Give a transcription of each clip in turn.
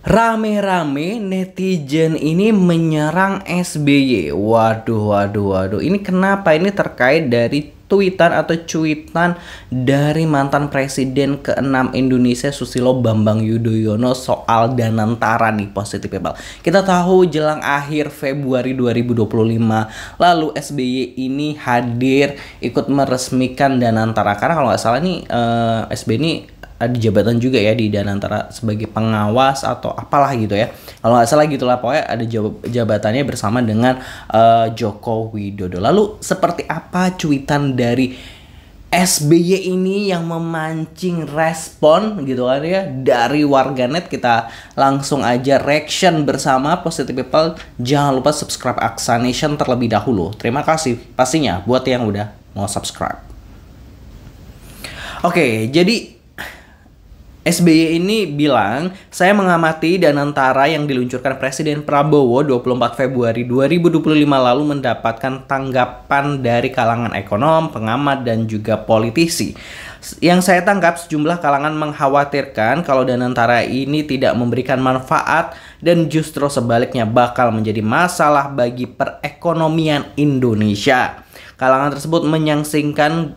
Rame-rame netizen ini menyerang SBY. Waduh. Ini kenapa? Ini terkait dari tweetan atau cuitan dari mantan presiden ke-6 Indonesia Susilo Bambang Yudhoyono soal Danantara nih, Positive People. Kita tahu jelang akhir Februari 2025 lalu SBY ini hadir ikut meresmikan Danantara. Karena kalau nggak salah nih SBY ini ada jabatan juga ya di Danantara sebagai pengawas atau apalah gitu ya. Kalau nggak salah gitulah, pokoknya ada jabatannya bersama dengan Joko Widodo. Lalu seperti apa cuitan dari SBY ini yang memancing respon gitu kan ya dari warganet? Kita langsung aja reaction bersama Positive People. Jangan lupa subscribe Aksa Nation terlebih dahulu. Terima kasih pastinya buat yang udah mau subscribe. Oke, jadi SBY ini bilang, saya mengamati Danantara yang diluncurkan Presiden Prabowo 24 Februari 2025 lalu mendapatkan tanggapan dari kalangan ekonom, pengamat, dan juga politisi. Yang saya tangkap, sejumlah kalangan mengkhawatirkan kalau Danantara ini tidak memberikan manfaat dan justru sebaliknya bakal menjadi masalah bagi perekonomian Indonesia. Kalangan tersebut menyangsingkan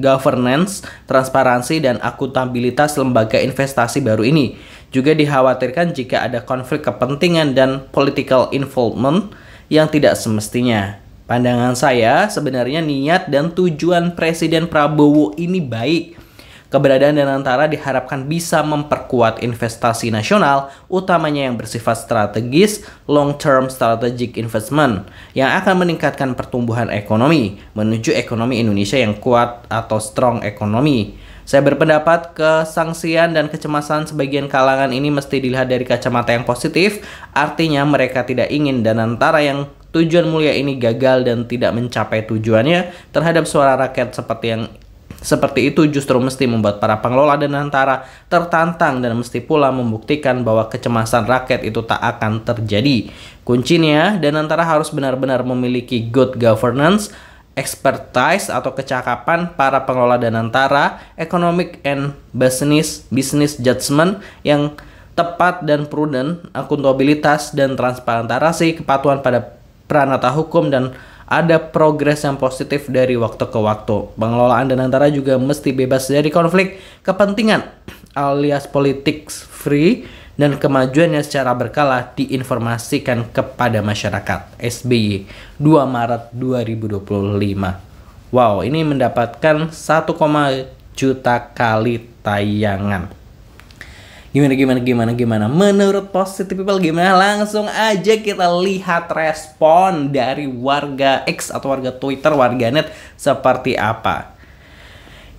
governance, transparansi, dan akuntabilitas lembaga investasi baru ini. Juga dikhawatirkan jika ada konflik kepentingan dan political involvement yang tidak semestinya. Pandangan saya, sebenarnya niat dan tujuan Presiden Prabowo ini baik. Keberadaan Danantara diharapkan bisa memperkuat investasi nasional, utamanya yang bersifat strategis, long-term strategic investment, yang akan meningkatkan pertumbuhan ekonomi, menuju ekonomi Indonesia yang kuat atau strong economy. Saya berpendapat kesangsian dan kecemasan sebagian kalangan ini mesti dilihat dari kacamata yang positif, artinya mereka tidak ingin Danantara yang tujuan mulia ini gagal dan tidak mencapai tujuannya terhadap suara rakyat seperti itu justru mesti membuat para pengelola Danantara tertantang dan mesti pula membuktikan bahwa kecemasan rakyat itu tak akan terjadi. Kuncinya, Danantara harus benar-benar memiliki good governance, expertise atau kecakapan para pengelola Danantara, economic and business judgment yang tepat dan prudent, akuntabilitas dan transparansi, kepatuhan pada pranata hukum, dan ada progres yang positif dari waktu ke waktu. Pengelolaan Danantara juga mesti bebas dari konflik kepentingan alias politics free, dan kemajuannya secara berkala diinformasikan kepada masyarakat. SBY 2 Maret 2025. Wow, ini mendapatkan 1, juta kali tayangan. Gimana? Menurut Positive People gimana? Langsung aja kita lihat respon dari warga X atau warga Twitter, warganet seperti apa.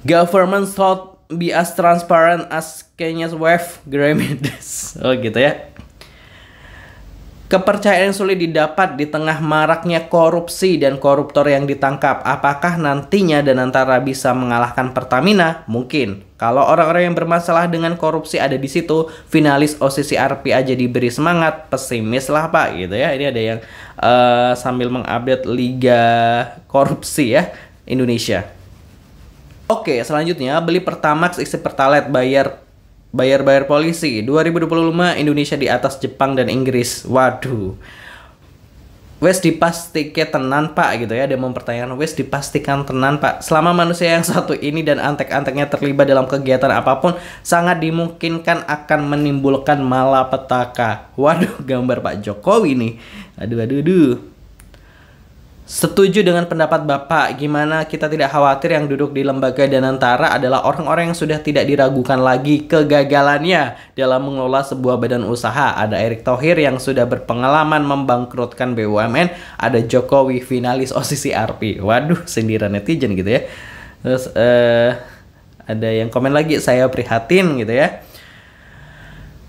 Government should be as transparent as Kenya's wife Gramedes. Oh gitu ya. Kepercayaan sulit didapat di tengah maraknya korupsi dan koruptor yang ditangkap. Apakah nantinya Danantara bisa mengalahkan Pertamina? Mungkin. Kalau orang-orang yang bermasalah dengan korupsi ada di situ, finalis OCCRP aja diberi semangat, pesimis lah Pak gitu ya. Ini ada yang sambil mengupdate Liga Korupsi ya Indonesia. Oke, selanjutnya beli Pertamax isi Pertalite bayar polisi. 2025 Indonesia di atas Jepang dan Inggris. Waduh. Wes dipastikan tenan Pak gitu ya. Ada mempertanyakan, wes dipastikan tenan Pak, selama manusia yang satu ini dan antek-anteknya terlibat dalam kegiatan apapun, sangat dimungkinkan akan menimbulkan malapetaka. Waduh, gambar Pak Jokowi nih. Aduh. Setuju dengan pendapat Bapak, gimana kita tidak khawatir yang duduk di lembaga Danantara adalah orang-orang yang sudah tidak diragukan lagi kegagalannya dalam mengelola sebuah badan usaha. Ada Erick Thohir yang sudah berpengalaman membangkrutkan BUMN, ada Jokowi finalis OCCRP. Waduh, sindiran netizen gitu ya. Terus ada yang komen lagi, saya prihatin gitu ya.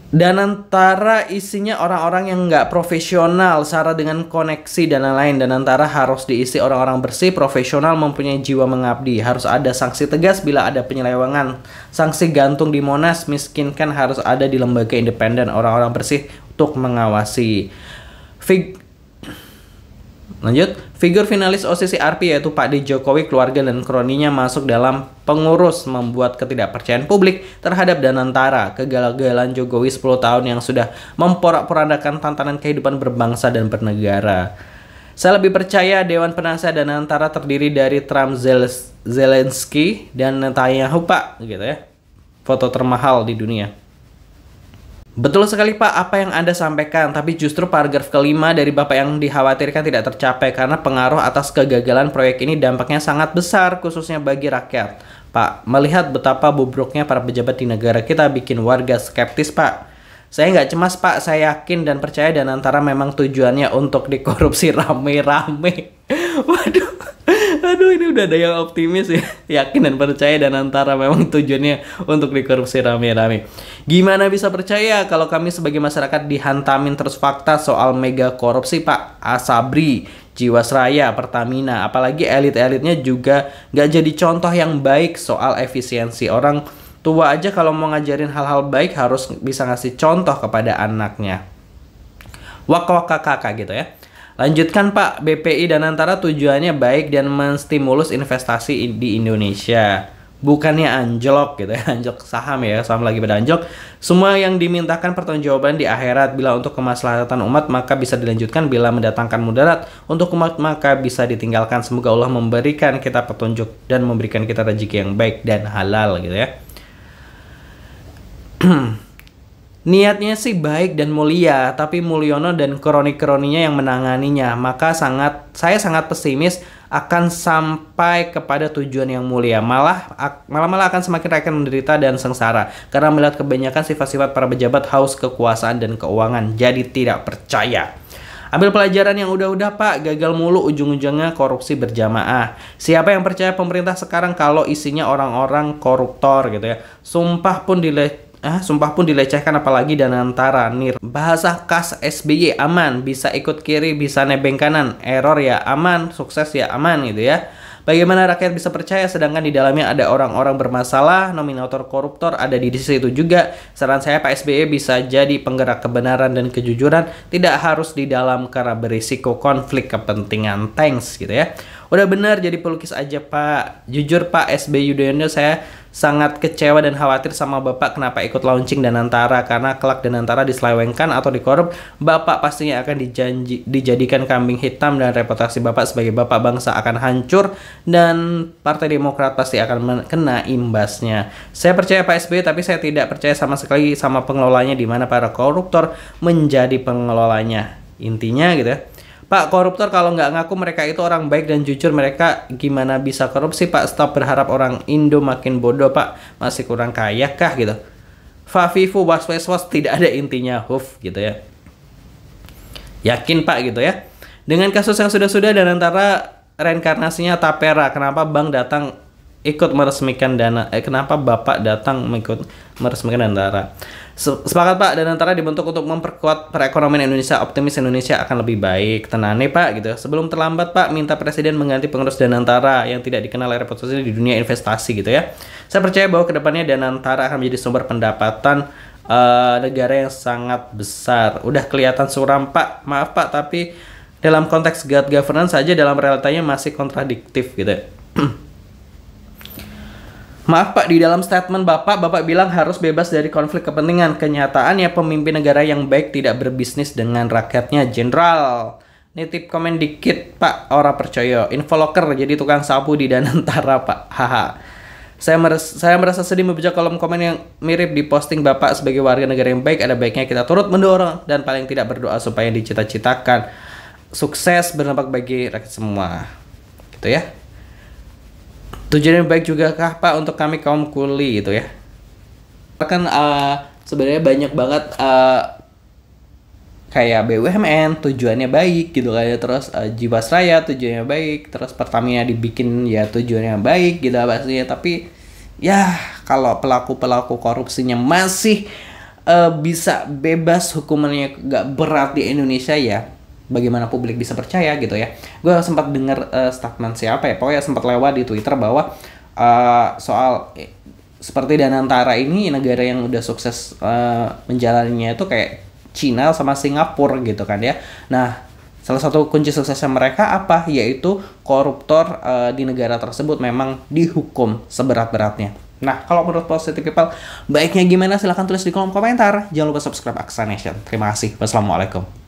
Danantara isinya orang-orang yang nggak profesional, syarat dengan koneksi dan lain-lain. Danantara harus diisi orang-orang bersih, profesional, mempunyai jiwa mengabdi. Harus ada sanksi tegas bila ada penyelewengan. Sanksi gantung di Monas, miskinkan harus ada di lembaga independen, orang-orang bersih untuk mengawasi. Lanjut, figur finalis OCCRP yaitu Pak D. Jokowi, keluarga dan kroninya masuk dalam pengurus membuat ketidakpercayaan publik terhadap Danantara. Kegagalan Jokowi 10 tahun yang sudah memporak-porandakan tantangan kehidupan berbangsa dan bernegara. Saya lebih percaya Dewan Penasihat Danantara terdiri dari Trump, Zelensky, dan Netanyahu, Pak, gitu ya. Foto termahal di dunia. Betul sekali Pak apa yang Anda sampaikan, tapi justru paragraf kelima dari Bapak yang dikhawatirkan tidak tercapai karena pengaruh atas kegagalan proyek ini dampaknya sangat besar khususnya bagi rakyat. Pak, melihat betapa bobroknya para pejabat di negara kita bikin warga skeptis Pak. Saya nggak cemas Pak, saya yakin dan percaya Danantara memang tujuannya untuk dikorupsi rame-rame. Waduh. Aduh, ini udah ada yang optimis ya. Yakin dan percaya Danantara memang tujuannya untuk dikorupsi rame-rame. Gimana bisa percaya kalau kami sebagai masyarakat dihantamin terus fakta soal mega korupsi Pak? Asabri, Jiwasraya, Pertamina, apalagi elit-elitnya juga nggak jadi contoh yang baik soal efisiensi. Orang tua aja kalau mau ngajarin hal-hal baik harus bisa ngasih contoh kepada anaknya. Waka-waka kakak gitu ya. Lanjutkan Pak, BPI Danantara tujuannya baik dan menstimulus investasi di Indonesia. Bukannya anjlok gitu ya, anjlok saham ya, saham lagi pada anjlok. Semua yang dimintakan pertanggungjawaban di akhirat. Bila untuk kemaslahatan umat maka bisa dilanjutkan, bila mendatangkan mudarat untuk umat maka bisa ditinggalkan. Semoga Allah memberikan kita petunjuk dan memberikan kita rezeki yang baik dan halal gitu ya. Niatnya sih baik dan mulia, tapi Mulyono dan kroni-kroninya yang menanganinya. Maka saya sangat pesimis akan sampai kepada tujuan yang mulia. Malah akan semakin rakyat menderita dan sengsara karena melihat kebanyakan sifat-sifat para pejabat haus kekuasaan dan keuangan. Jadi tidak percaya. Ambil pelajaran yang udah-udah Pak, gagal mulu ujung-ujungnya korupsi berjamaah. Siapa yang percaya pemerintah sekarang kalau isinya orang-orang koruptor gitu ya. Sumpah pun dilecehkan apalagi Danantara. Bahasa khas SBY aman, bisa ikut kiri, bisa nebeng kanan, error ya aman, sukses ya aman gitu ya. Bagaimana rakyat bisa percaya sedangkan di dalamnya ada orang-orang bermasalah, nominator koruptor ada di situ juga. Saran saya Pak SBY bisa jadi penggerak kebenaran dan kejujuran, tidak harus di dalam karena berisiko konflik kepentingan. Thanks gitu ya. Udah benar jadi pelukis aja Pak. Jujur Pak SBY Yudhoyono, saya sangat kecewa dan khawatir sama Bapak kenapa ikut launching Danantara, karena kelak Danantara diselewengkan atau dikorup, Bapak pastinya akan dijadikan kambing hitam dan reputasi Bapak sebagai Bapak bangsa akan hancur dan Partai Demokrat pasti akan kena imbasnya. Saya percaya Pak SBY, tapi saya tidak percaya sama sekali sama pengelolanya di mana para koruptor menjadi pengelolanya. Intinya gitu ya. Pak, koruptor kalau nggak ngaku mereka itu orang baik dan jujur, mereka gimana bisa korupsi Pak? Stop berharap orang Indo makin bodoh Pak, masih kurang kaya kah gitu. Fafifu was tidak ada intinya huf gitu ya. Yakin Pak gitu ya. Dengan kasus yang sudah-sudah dan antara reinkarnasinya Tapera, kenapa Bang datang ikut meresmikan kenapa Bapak datang ikut meresmikan Danantara? Sepakat Pak, Danantara dibentuk untuk memperkuat perekonomian Indonesia. Optimis Indonesia akan lebih baik. Tenane Pak gitu. Sebelum terlambat Pak, minta Presiden mengganti pengurus Danantara yang tidak dikenal reputasinya di dunia investasi gitu ya. Saya percaya bahwa kedepannya Danantara akan menjadi sumber pendapatan negara yang sangat besar. Udah kelihatan suram Pak, maaf Pak, tapi dalam konteks good governance saja dalam realitanya masih kontradiktif gitu. Maaf Pak, di dalam statement Bapak bilang harus bebas dari konflik kepentingan. Kenyataannya pemimpin negara yang baik tidak berbisnis dengan rakyatnya. Jenderal, nitip komen dikit Pak, ora percaya. Infoloker jadi tukang sapu di Danantara Pak. Haha. Saya merasa sedih membaca kolom komen yang mirip di posting Bapak sebagai warga negara yang baik. Ada baiknya kita turut mendorong dan paling tidak berdoa supaya dicita-citakan sukses berdampak bagi rakyat semua. Gitu ya. Tujuan yang baik juga kah Pak untuk kami kaum kuli gitu ya. Kan sebenarnya banyak banget kayak BUMN tujuannya baik gitu kayak, terus Jiwasraya tujuannya baik, terus Pertamina dibikin ya tujuannya baik gitu pastinya, tapi ya kalau pelaku korupsinya masih bisa bebas, hukumannya gak berat di Indonesia ya, bagaimana publik bisa percaya gitu ya. Gue sempat dengar statement siapa ya, pokoknya sempat lewat di Twitter bahwa soal seperti Danantara ini negara yang udah sukses menjalaninya itu kayak Cina sama Singapura gitu kan ya. Nah, Salah satu kunci suksesnya mereka apa? Yaitu koruptor di negara tersebut memang dihukum seberat-beratnya. Nah, kalau menurut Positive People, baiknya gimana? Silahkan tulis di kolom komentar. Jangan lupa subscribe Aksa Nation. Terima kasih. Wassalamualaikum.